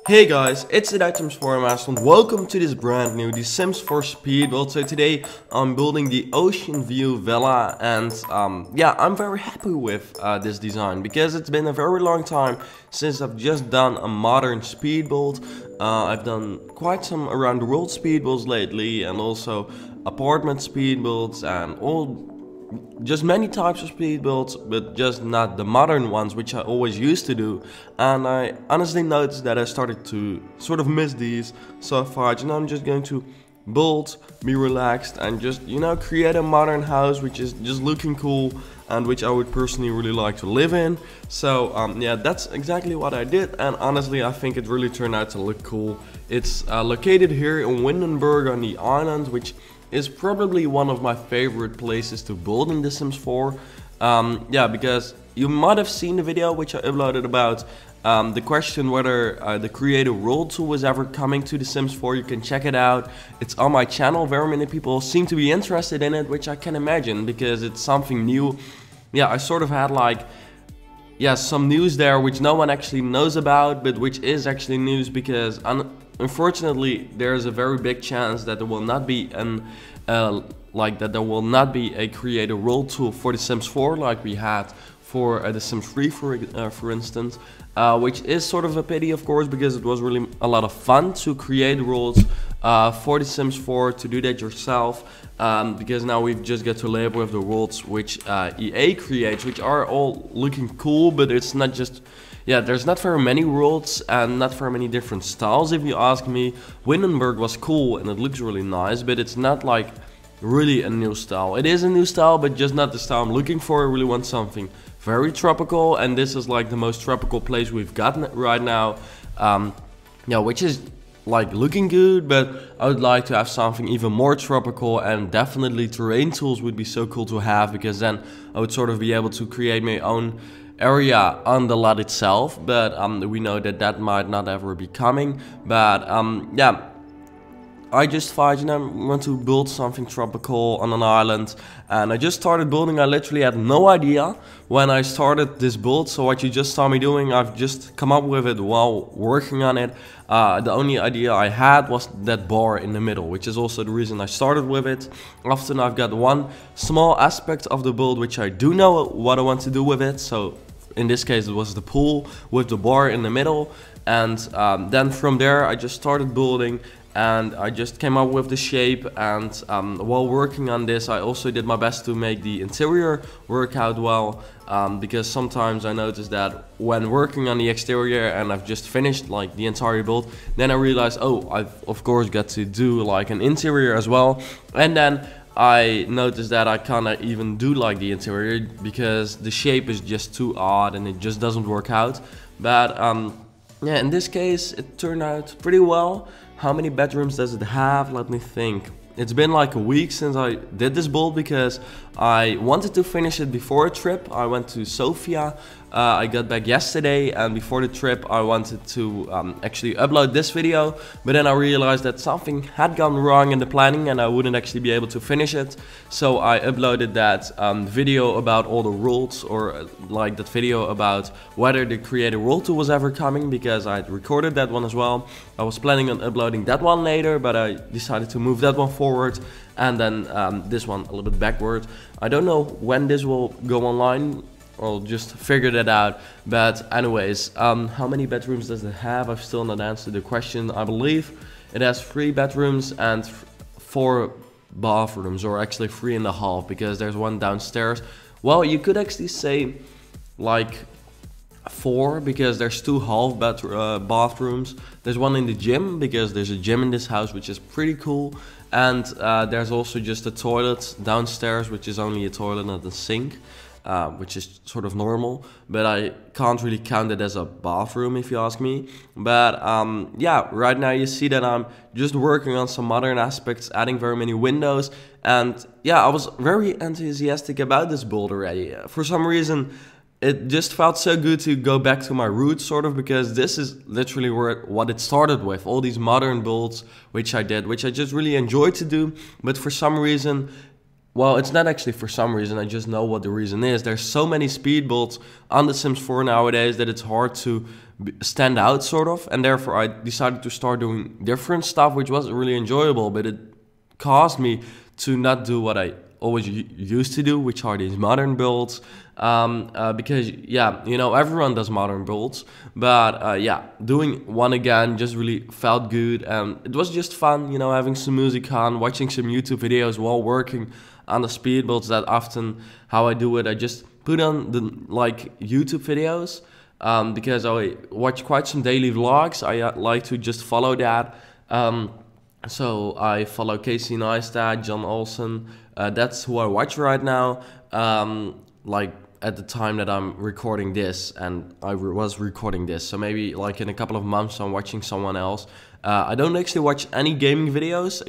Hey guys, it's the DutchSimsMaster and welcome to this brand new The Sims 4 speed build. So today I'm building the OCEANVIEW villa and yeah, I'm very happy with this design because it's been a very long time since I've just done a modern speed build. I've done quite some around the world speed builds lately and also apartment speed builds and just many types of speed builds, but just not the modern ones, which I always used to do. And I honestly noticed that I started to sort of miss these so far. You know, I'm just going to build, be relaxed, and just, you know, create a modern house which is just looking cool and which I would personally really like to live in. So yeah, that's exactly what I did, and honestly I think it really turned out to look cool. It's located here in Windenburg on the island, which is probably one of my favorite places to build in The Sims 4. Yeah, because you might have seen the video which I uploaded about the question whether the create a world tool was ever coming to The Sims 4. You can check it out. It's on my channel. Very many people seem to be interested in it, which I can imagine because it's something new. Yeah, I sort of had like, yeah, some news there which no one actually knows about, but which is actually news because unfortunately there's a very big chance that there will not be a create a world tool for The Sims 4 like we had for The Sims 3 for instance, which is sort of a pity, of course, because it was really a lot of fun to create worlds for The Sims 4, to do that yourself, because now we just get to live with the worlds which EA creates, which are all looking cool, but it's not just, yeah, there's not very many worlds and not very many different styles. If you ask me, Windenburg was cool and it looks really nice, but it's not like really a new style. It is a new style, but just not the style I'm looking for. I really want something very tropical, and this is like the most tropical place we've gotten right now. Yeah, which is like looking good, but I would like to have something even more tropical, and definitely terrain tools would be so cool to have, because then I would sort of be able to create my own area on the lot itself. But we know that that might not ever be coming. But yeah, I just thought, you know, I want to build something tropical on an island, and I just started building. I literally had no idea when I started this build, so what you just saw me doing, I've just come up with it while working on it. The only idea I had was that bar in the middle, which is also the reason I started with it. Often I've got one small aspect of the build which I do know what I want to do with it, so in this case it was the pool with the bar in the middle, and then from there I just started building. And I just came up with the shape, and while working on this I also did my best to make the interior work out well, because sometimes I noticed that when working on the exterior and I've just finished like the entire build, then I realized, oh, I've of course got to do like an interior as well, and then I noticed that I cannot even do like the interior because the shape is just too odd and it just doesn't work out. But yeah, in this case it turned out pretty well. How many bedrooms does it have? Let me think. It's been like a week since I did this build because I wanted to finish it before a trip. I went to Sofia. I got back yesterday, and before the trip I wanted to actually upload this video, but then I realized that something had gone wrong in the planning and I wouldn't actually be able to finish it. So I uploaded that video about all the rules, or like that video about whether the create a world tool was ever coming, because I had recorded that one as well. I was planning on uploading that one later, but I decided to move that one forward, and then this one a little bit backward. I don't know when this will go online. I'll just figure that out. But anyways, how many bedrooms does it have? I've still not answered the question. I believe it has 3 bedrooms and 4 bathrooms, or actually 3.5, because there's one downstairs. Well, you could actually say like 4, because there's 2 half bathrooms. There's one in the gym, because there's a gym in this house, which is pretty cool. And there's also just a toilet downstairs, which is only a toilet and a sink, which is sort of normal, but I can't really count it as a bathroom if you ask me. But yeah, right now you see that I'm just working on some modern aspects, adding very many windows, and yeah, I was very enthusiastic about this build already. For some reason it just felt so good to go back to my roots, sort of, because this is literally what it started with, all these modern builds which I did, which I just really enjoyed to do. But for some reason, well, it's not actually for some reason, I just know what the reason is. There's so many speed builds on The Sims 4 nowadays that it's hard to stand out sort of, and therefore I decided to start doing different stuff, which was really enjoyable, but it caused me to not do what I always used to do, which are these modern builds, because yeah, you know, everyone does modern builds, but yeah, doing one again just really felt good, and it was just fun, you know, having some music on, watching some YouTube videos while working on the speed builds. That often how I do it. I just put on the like YouTube videos, because I watch quite some daily vlogs. I like to just follow that. So I follow Casey Neistat, John Olsen. That's who I watch right now. Like at the time that I'm recording this, and I was recording this. So maybe like in a couple of months I'm watching someone else. I don't actually watch any gaming videos,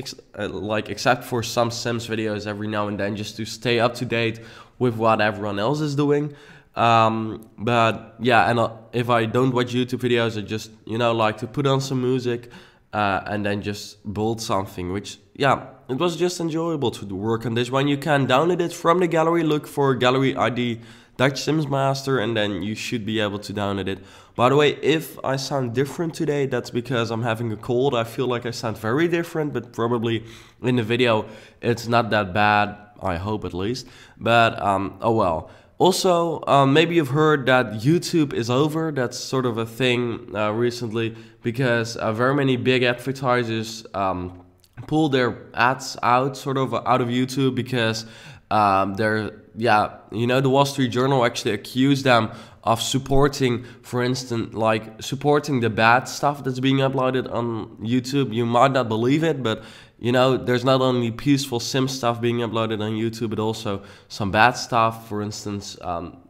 except for some Sims videos every now and then, just to stay up to date with what everyone else is doing. But yeah, and if I don't watch YouTube videos, I just, you know, like to put on some music, and then just build something, which, yeah, it was just enjoyable to work on this one. You can download it from the gallery, look for gallery ID DutchSimsMaster, and then you should be able to download it. By the way, if I sound different today, that's because I'm having a cold. I feel like I sound very different, but probably in the video it's not that bad, I hope at least. But oh well. Also, maybe you've heard that YouTube is over. That's sort of a thing recently, because very many big advertisers pull their ads out of YouTube, because they're, yeah, you know, the Wall Street Journal actually accused them of supporting, for instance, like supporting the bad stuff that's being uploaded on YouTube. You might not believe it, but you know, there's not only peaceful sim stuff being uploaded on YouTube, but also some bad stuff. For instance,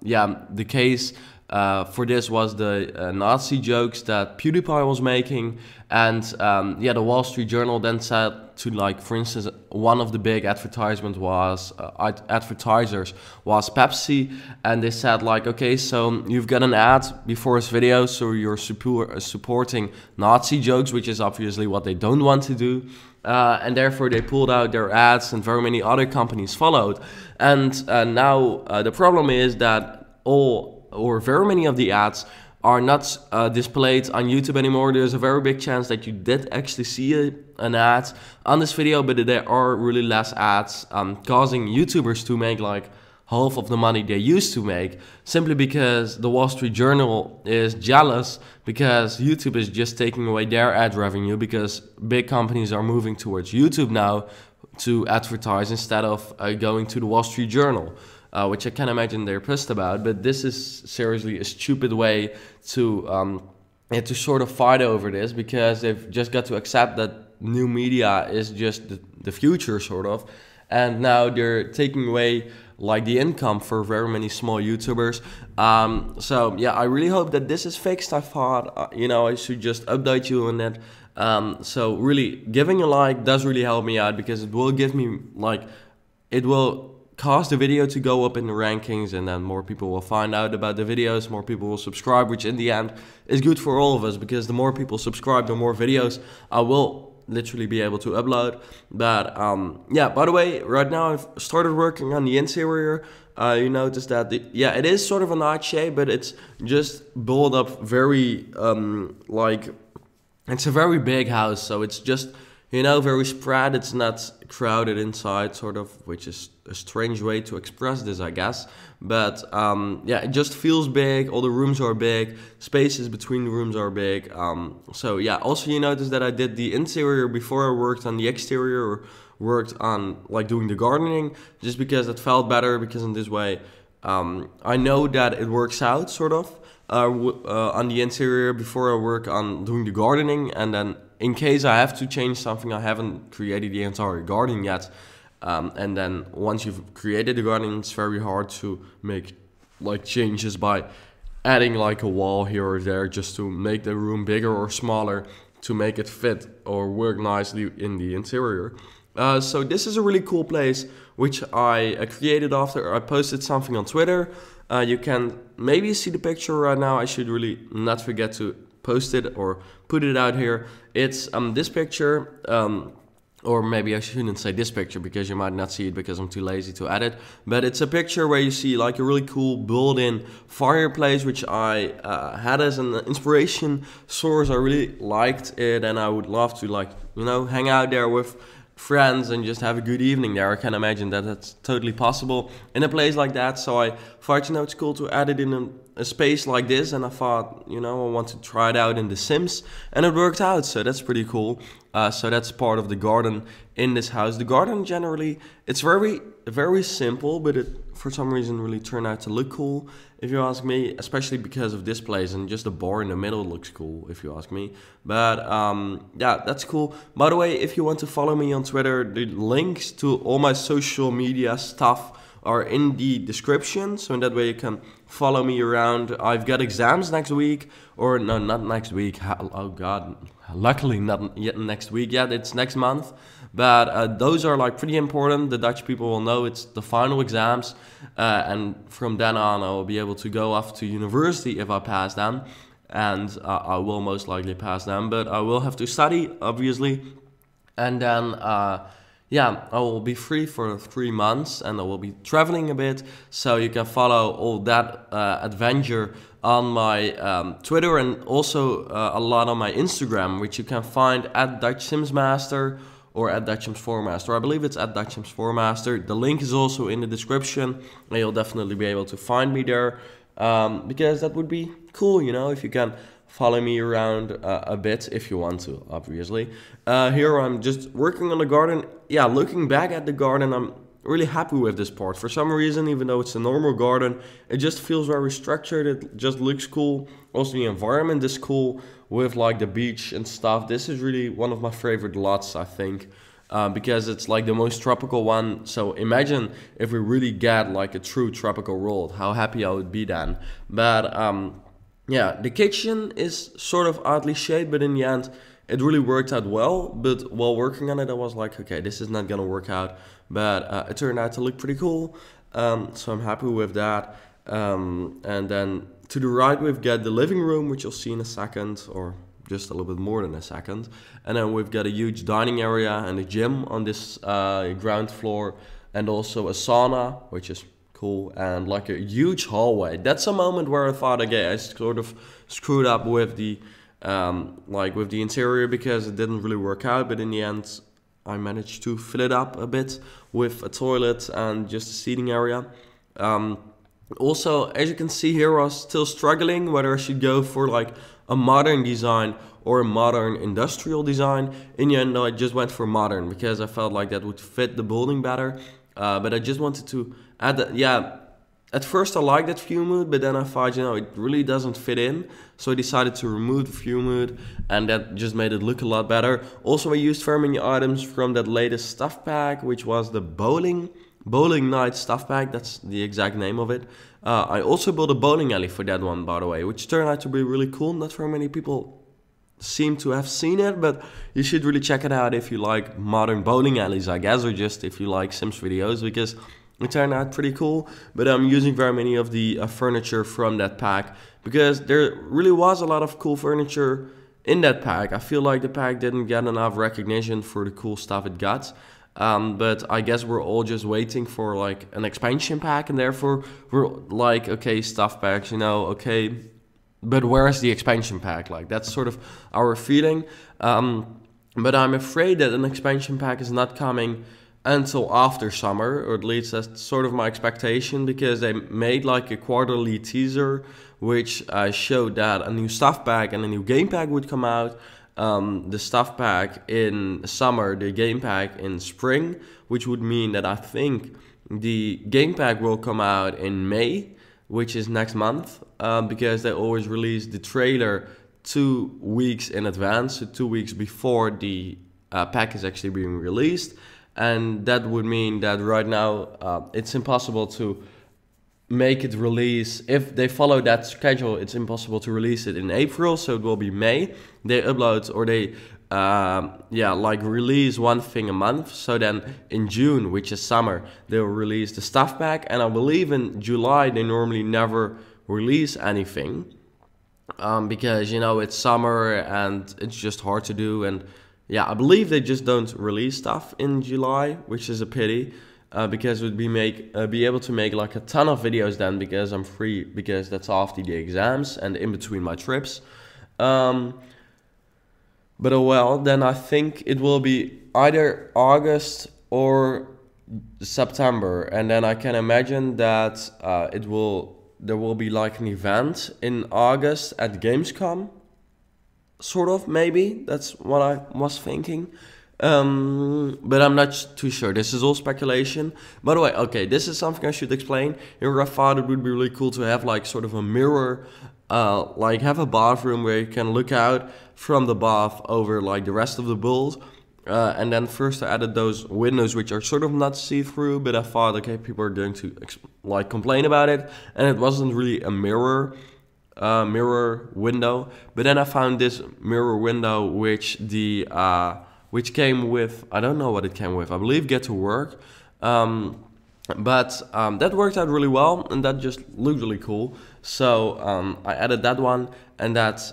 yeah, the case for this was the Nazi jokes that PewDiePie was making, and yeah, the Wall Street Journal then said to, like, for instance, one of the big advertisers was Pepsi, and they said like, okay, so you've got an ad before his video, so you're supporting Nazi jokes, which is obviously what they don't want to do. And therefore they pulled out their ads, and very many other companies followed. And now the problem is that very many of the ads are not displayed on YouTube anymore. There's a very big chance that you did actually see an ad on this video, but there are really less ads, causing YouTubers to make like half of the money they used to make, simply because the Wall Street Journal is jealous because YouTube is just taking away their ad revenue, because big companies are moving towards YouTube now to advertise instead of going to the Wall Street Journal, which I can imagine they're pissed about. But this is seriously a stupid way to sort of fight over this, because they've just got to accept that new media is just the future, sort of. And now they're taking away like the income for very many small YouTubers. So yeah, I really hope that this is fixed. I thought, you know, I should just update you on that. So really, giving a like does really help me out, because it will give me like, it will cause the video to go up in the rankings, and then more people will find out about the videos, more people will subscribe, which in the end is good for all of us, because the more people subscribe, the more videos I will literally be able to upload. But yeah, by the way, right now I've started working on the interior. You notice that yeah, it is sort of an odd shape, but it's just built up very like, it's a very big house, so it's just, you know, very spread. It's not crowded inside, sort of, which is a strange way to express this, I guess. But yeah, it just feels big. All the rooms are big. Spaces between the rooms are big. So yeah, also you notice that I did the interior before I worked on the exterior, or worked on like doing the gardening, just because it felt better, because in this way I know that it works out, sort of, on the interior before I work on doing the gardening. And then in case I have to change something, I haven't created the entire garden yet. And then once you've created the garden, it's very hard to make like changes by adding like a wall here or there, just to make the room bigger or smaller, to make it fit or work nicely in the interior. So this is a really cool place, which I created after I posted something on Twitter. You can maybe see the picture right now. I should really not forget to post it or put it out here. It's this picture or maybe I shouldn't say this picture because you might not see it because I'm too lazy to edit, but it's a picture where you see like a really cool built-in fireplace, which I had as an inspiration source. I really liked it, and I would love to, like, you know, hang out there with friends and just have a good evening there. I can imagine that that's totally possible in a place like that. So I thought, you know, it's cool to add it in a space like this, and I thought, you know, I want to try it out in The Sims, and it worked out, so that's pretty cool. So that's part of the garden in this house. The garden generally, it's very simple, but it for some reason really turned out to look cool, if you ask me, especially because of this place, and just the bar in the middle looks cool, if you ask me. But yeah, that's cool. By the way, if you want to follow me on Twitter, the links to all my social media stuff are in the description, so in that way you can follow me around. I've got exams next week, or no, not next week, oh god, luckily not yet next week yet, it's next month, but those are like pretty important. The Dutch people will know it's the final exams, and from then on I will be able to go off to university if I pass them, and I will most likely pass them, but I will have to study, obviously, and then yeah, I will be free for 3 months, and I will be traveling a bit, so you can follow all that adventure on my Twitter, and also a lot on my Instagram, which you can find at DutchSimsMaster or at DutchSimsMaster. I believe it's at DutchSimsMaster. The link is also in the description, and you'll definitely be able to find me there, because that would be cool, you know, if you can follow me around a bit, if you want to, obviously. Here I'm just working on the garden. Yeah, looking back at the garden, I'm really happy with this part. For some reason, even though it's a normal garden, it just feels very structured. It just looks cool. Also, the environment is cool with like the beach and stuff. This is really one of my favorite lots, I think, because it's like the most tropical one. So imagine if we really get like a true tropical world, how happy I would be then. But yeah, the kitchen is sort of oddly shaped, but in the end, it really worked out well. But while working on it, I was like, okay, this is not gonna work out. But it turned out to look pretty cool, so I'm happy with that. And then to the right, we've got the living room, which you'll see in a second, or just a little bit more than a second. And then we've got a huge dining area and a gym on this ground floor, and also a sauna, which is cool, and like a huge hallway. That's a moment where I thought, okay, I sort of screwed up with the like with the interior, because it didn't really work out, but in the end I managed to fill it up a bit with a toilet and just a seating area. Also, as you can see here, I was still struggling whether I should go for like a modern design or a modern industrial design. In the end, though, I just went for modern because I felt like that would fit the building better. But I just wanted to add that, yeah, at first I liked that view mood, but then I thought, you know, it really doesn't fit in. So I decided to remove the view mood, and that just made it look a lot better. Also, I used very many items from that latest stuff pack, which was the bowling night stuff pack. That's the exact name of it. I also built a bowling alley for that one, by the way, which turned out to be really cool. Not very many people seem to have seen it, but you should really check it out if you like modern bowling alleys, I guess, or just if you like Sims videos, because it turned out pretty cool. But I'm using very many of the furniture from that pack, because there really was a lot of cool furniture in that pack. I feel like the pack didn't get enough recognition for the cool stuff it got. But I guess we're all just waiting for like an expansion pack, and therefore we're like, okay, stuff packs, you know, okay, but where's the expansion pack? Like, that's sort of our feeling. But I'm afraid that an expansion pack is not coming until after summer, or at least that's sort of my expectation, because they made like a quarterly teaser which showed that a new stuff pack and a new game pack would come out. The stuff pack in summer, the game pack in spring, which would mean that I think the game pack will come out in May, which is next month, because they always release the trailer 2 weeks in advance, so 2 weeks before the pack is actually being released. And that would mean that right now it's impossible to make it release. If they follow that schedule, it's impossible to release it in April, so it will be May. They upload, or they like release one thing a month. So then in June, which is summer, they'll release the stuff pack, and I believe in July they normally never release anything, because, you know, it's summer and it's just hard to do, and yeah, I believe they just don't release stuff in July, which is a pity. Because we'd be able to make like a ton of videos then, because I'm free, because that's after the exams and in between my trips. But oh well, then I think it will be either August or September, and then I can imagine that there will be like an event in August at Gamescom, sort of, maybe. That's what I was thinking. But I'm not too sure. This is all speculation. By the way, okay, this is something I should explain. Here I thought it would be really cool to have like sort of a mirror, like have a bathroom where you can look out from the bath over like the rest of the build. And then first I added those windows which are sort of not see-through, but I thought, okay, people are going to like complain about it, and it wasn't really a mirror window. But then I found this mirror window which came with, I don't know what it came with, I believe Get to Work. But that worked out really well, and that just looked really cool. So I added that one, and that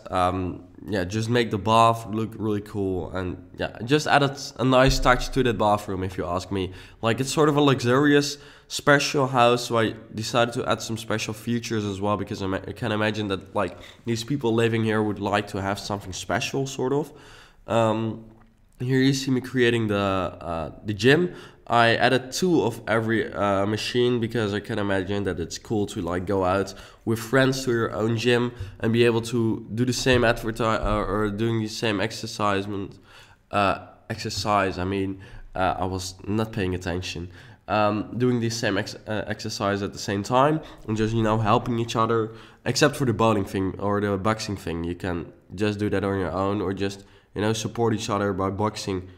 yeah, just make the bath look really cool, and yeah, just added a nice touch to that bathroom, if you ask me. Like, it's sort of a luxurious special house, so I decided to add some special features as well, because I can imagine that like these people living here would like to have something special, sort of. Here you see me creating the gym. I added 2 of every machine, because I can imagine that it's cool to like go out with friends to your own gym and be able to do the same or doing the same exercise. I mean, I was not paying attention. Doing the same exercise at the same time, and just, you know, helping each other, except for the bowling thing or the boxing thing. You can just do that on your own, or just, you know, support each other by boxing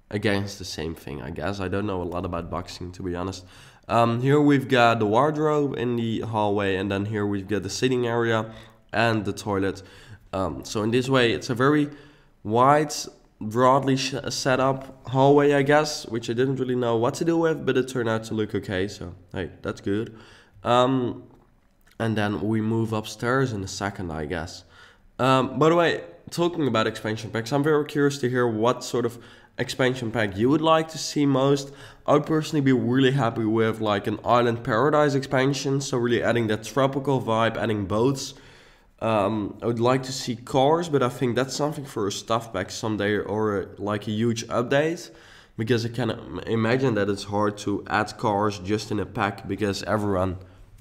against the same thing, I guess. I don't know a lot about boxing, to be honest. Here we've got the wardrobe in the hallway, and then here we've got the sitting area and the toilet. So in this way, it's a very wide, broadly set up hallway, I guess, which I didn't really know what to do with, but it turned out to look okay, so hey, that's good. And then we move upstairs in a second, I guess. By the way, talking about expansion packs, I'm very curious to hear what sort of expansion pack you would like to see most. I would personally be really happy with like an Island Paradise expansion, so really adding that tropical vibe, adding boats. I would like to see cars, but I think that's something for a stuff pack someday, or like a huge update, because I can imagine that it's hard to add cars just in a pack, because everyone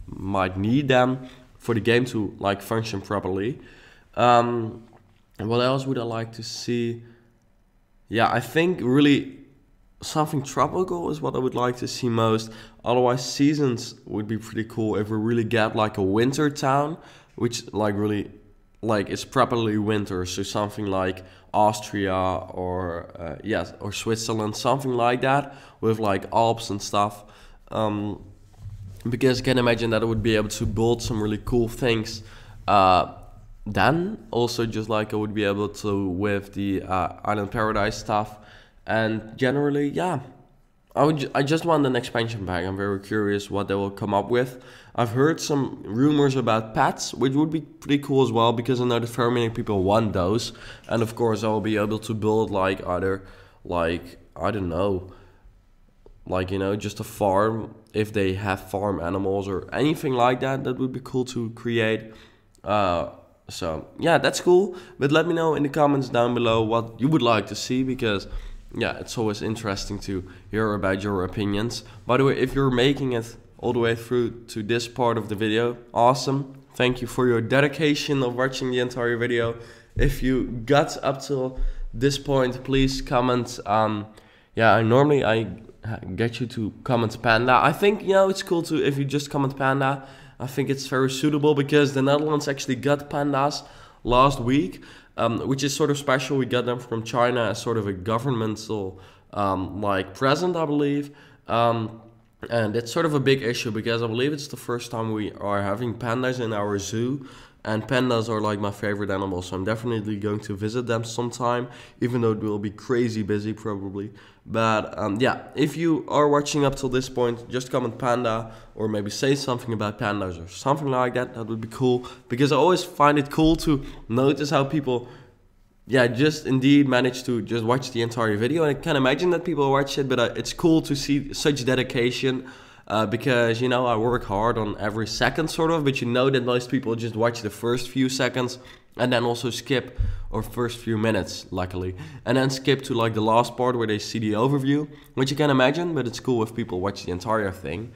might need them for the game to like function properly. And what else would I like to see? Yeah, I think really something tropical is what I would like to see most. Otherwise, seasons would be pretty cool if we really get like a winter town, which like really like is properly winter. So something like Austria or yes, or Switzerland, something like that, with like Alps and stuff. Because I can imagine that I would be able to build some really cool things. Then also, just like I would be able to with the Island Paradise stuff. And generally, yeah, I just want an expansion pack. I'm very curious what they will come up with. I've heard some rumors about pets, which would be pretty cool as well, because I know that very many people want those. And of course, I will be able to build like either, like, I don't know, like, you know, just a farm, if they have farm animals or anything like that. That would be cool to create. So yeah, that's cool. But let me know in the comments down below what you would like to see, because yeah, it's always interesting to hear about your opinions. By the way, if you're making it all the way through to this part of the video, awesome. Thank you for your dedication of watching the entire video. If you got up till this point, please comment. Yeah, I get you to comment Panda. I think, you know, it's cool to, if you just comment Panda. I think it's very suitable, because the Netherlands actually got pandas last week, which is sort of special. We got them from China as sort of a governmental like present, I believe. And it's sort of a big issue, because I believe it's the first time we are having pandas in our zoo. And pandas are like my favorite animals, so I'm definitely going to visit them sometime, even though it will be crazy busy probably. But yeah, if you are watching up till this point, just comment panda, or maybe say something about pandas or something like that. That would be cool, because I always find it cool to notice how people yeah, just indeed managed to just watch the entire video. And I can imagine that people watch it, but it's cool to see such dedication. Because, you know, I work hard on every second sort of, but you know that most people just watch the first few seconds and then also skip, or first few minutes, luckily, and then skip to like the last part where they see the overview, which you can imagine, but it's cool if people watch the entire thing.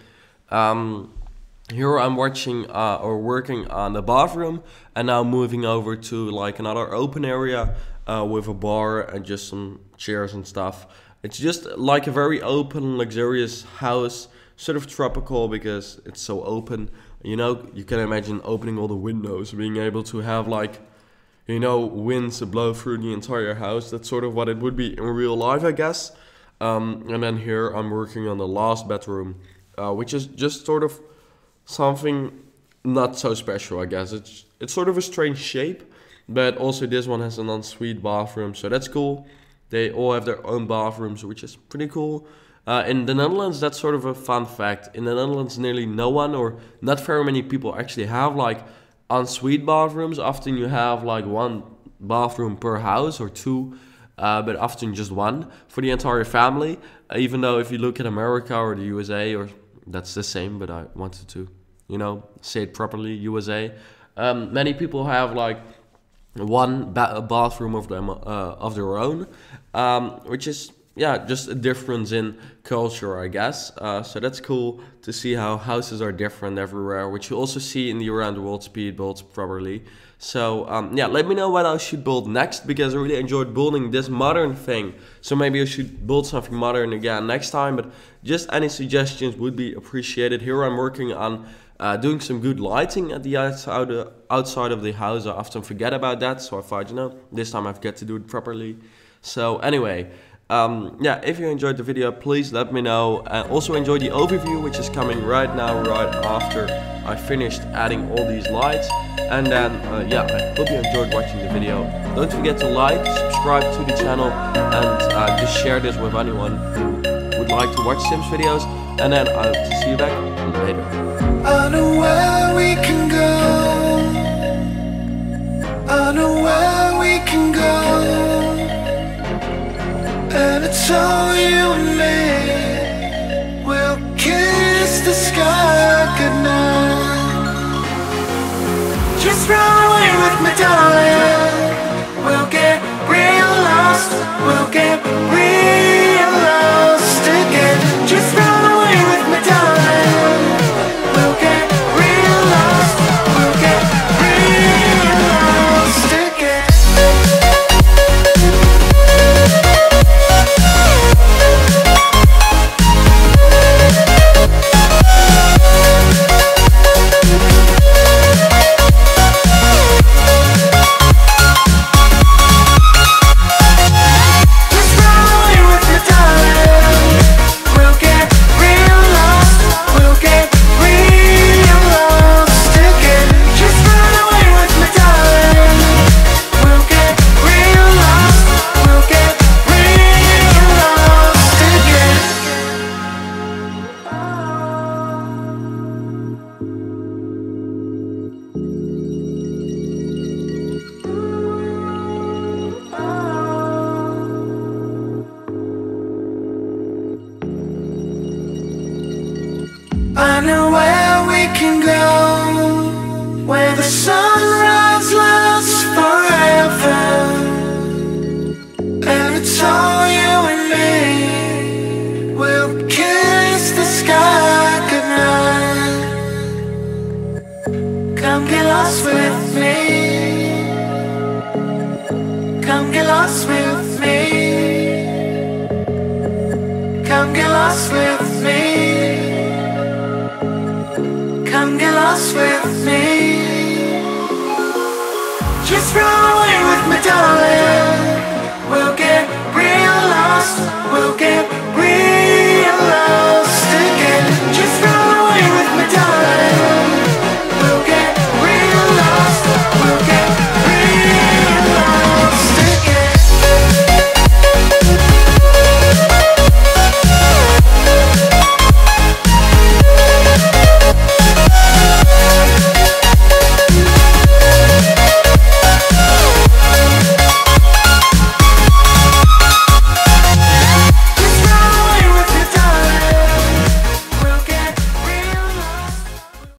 Here I'm watching or working on the bathroom, and now moving over to like another open area with a bar and just some chairs and stuff. It's just like a very open, luxurious house. Sort of tropical because it's so open. You know, you can imagine opening all the windows, being able to have like, you know, winds blow through the entire house. That's sort of what it would be in real life, I guess. And then here I'm working on the last bedroom, which is just sort of something not so special, I guess. It's sort of a strange shape, but also this one has an ensuite bathroom, so that's cool. They all have their own bathrooms, which is pretty cool. In the Netherlands, that's sort of a fun fact. In the Netherlands, nearly no one or not very many people actually have like ensuite bathrooms. Often you have like one bathroom per house or two, but often just one for the entire family. Even though if you look at America or the USA, or that's the same, but I wanted to, you know, say it properly, USA. Many people have like one bathroom of them of their own, which is, yeah, just a difference in culture, I guess. So that's cool to see how houses are different everywhere, which you also see in the around the world speed builds probably. So yeah, let me know what I should build next, because I really enjoyed building this modern thing. So maybe I should build something modern again next time, but just any suggestions would be appreciated. Here I'm working on doing some good lighting at the outside of the house. I often forget about that, so I thought, you know, this time I forget to do it properly. So anyway, yeah, if you enjoyed the video, please let me know. Also enjoy the overview, which is coming right now, right after I finished adding all these lights. And then, yeah, I hope you enjoyed watching the video. Don't forget to like, subscribe to the channel, and just share this with anyone who would like to watch Sims videos. And then I'll see you back later. I know where we can go. I know where we can go. And it's all you and me. We'll kiss the sky goodnight. Just run away with me, darling. We'll get real lost. We'll get real lost again. Just run away with me, darling. We'll get real lost. We'll get real lost again. I know where we can go, where the sunrise lasts forever. And it's all you and me. We'll kiss the sky goodnight. Come get lost with me. Come get lost with me. Come get lost with me. Come get lost with me. Just run.